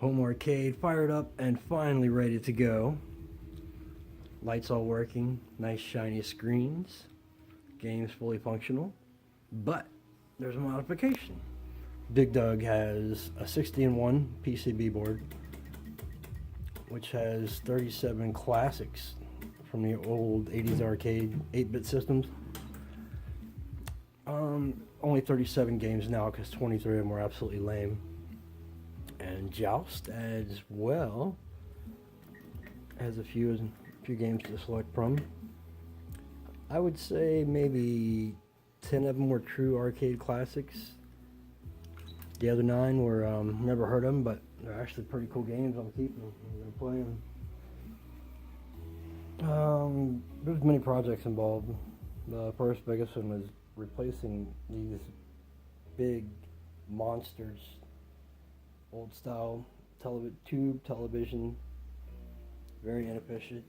Home arcade fired up and finally ready to go. Lights all working, nice shiny screens. Game's fully functional, but there's a modification. Dig Dug has a 60-in-1 PCB board, which has 37 classics from the old 80s arcade 8-bit systems. Only 37 games now because 23 of them were absolutely lame. And Joust as well has a few games to select from. I would say maybe 10 of them were true arcade classics. The other 9 were never heard of them, but they're actually pretty cool games. I'm keeping them. I'm gonna play them. There's many projects involved. The first biggest one was replacing these big monsters, old style tube television, very inefficient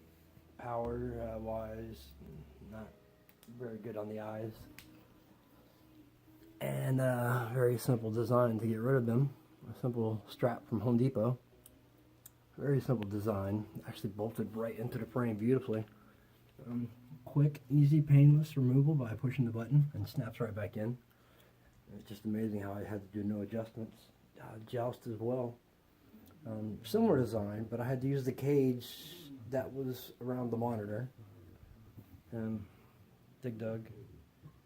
power wise, not very good on the eyes, and very simple design to get rid of them. A simple strap from Home Depot. Very simple design, actually bolted right into the frame beautifully. Quick, easy, painless removal by pushing the button and snaps right back in. It's just amazing how I had to do no adjustments. Joust as well. Similar design, but I had to use the cage that was around the monitor. Dig Dug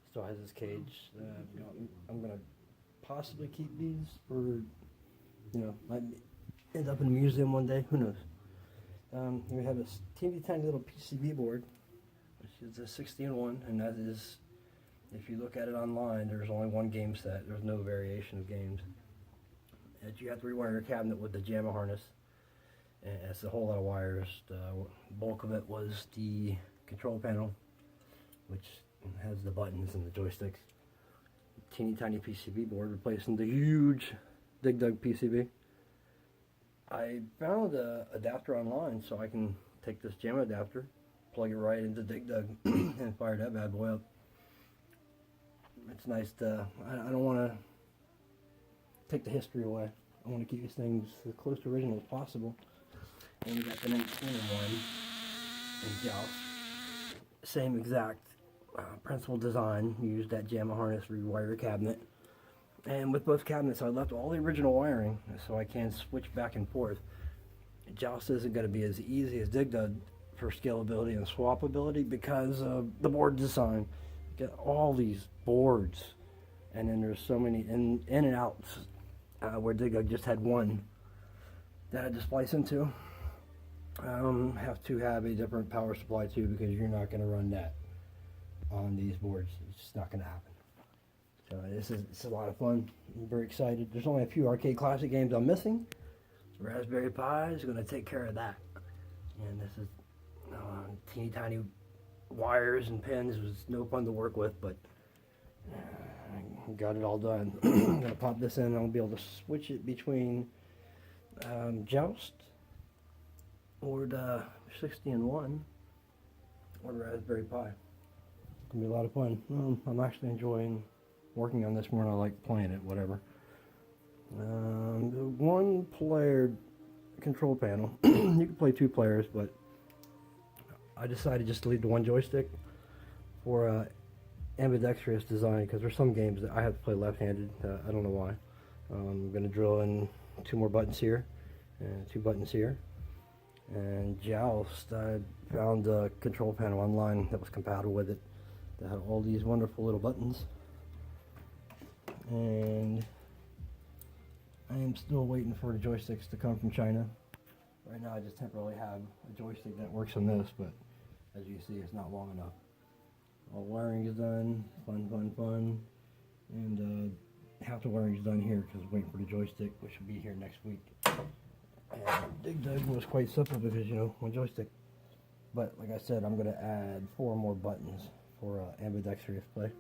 still has his cage. I'm gonna possibly keep these, or might end up in a museum one day. Who knows? We have a teeny tiny little PCB board, which is a 60-in-1, and that is, if you look at it online, there's only one game set. There's no variation of games. And you have to rewire your cabinet with the JAMA harness. And it's a whole lot of wires. The bulk of it was the control panel, which has the buttons and the joysticks. Teeny tiny PCB board replacing the huge Dig Dug PCB. I found an adapter online, so I can take this JAMA adapter, plug it right into Dig Dug, and fire that bad boy up. It's nice to, I don't want to take the history away. I want to keep these things as close to original as possible. And we got the 1901 in Joust. Same exact principal design. Used that JAMA harness to rewire your cabinet. And with both cabinets, I left all the original wiring so I can switch back and forth. Joust isn't going to be as easy as Dig Dug for scalability and swappability because of the board design. Get all these boards, and then there's so many in and outs where Dig Dug just had one that I had to splice into. Have to have a different power supply too, because you're not going to run that on these boards. It's just not going to happen. So it's a lot of fun. I'm very excited. There's only a few arcade classic games I'm missing. Raspberry Pi is going to take care of that. And this is teeny tiny wires and pins. It was no fun to work with, but I got it all done. I'm going to pop this in and I'll be able to switch it between Joust or the 60-in-1 or the Raspberry Pi. It's going to be a lot of fun. I'm actually enjoying working on this more than I like playing it, whatever. The one player control panel, you can play 2 players, but I decided just to leave the one joystick for ambidextrous design, because there's some games that I have to play left-handed. I don't know why. I'm going to drill in 2 more buttons here and 2 buttons here. And Joust, I found a control panel online that was compatible with it, that had all these wonderful little buttons. And I am still waiting for the joysticks to come from China. Right now I just temporarily have a joystick that works on this, but as you see, it's not long enough. All wiring is done, fun. And half the wiring is done here because I'm waiting for the joystick, which will be here next week. And Dig Dug was quite simple because, one joystick. But like I said, I'm going to add 4 more buttons for ambidextrous play.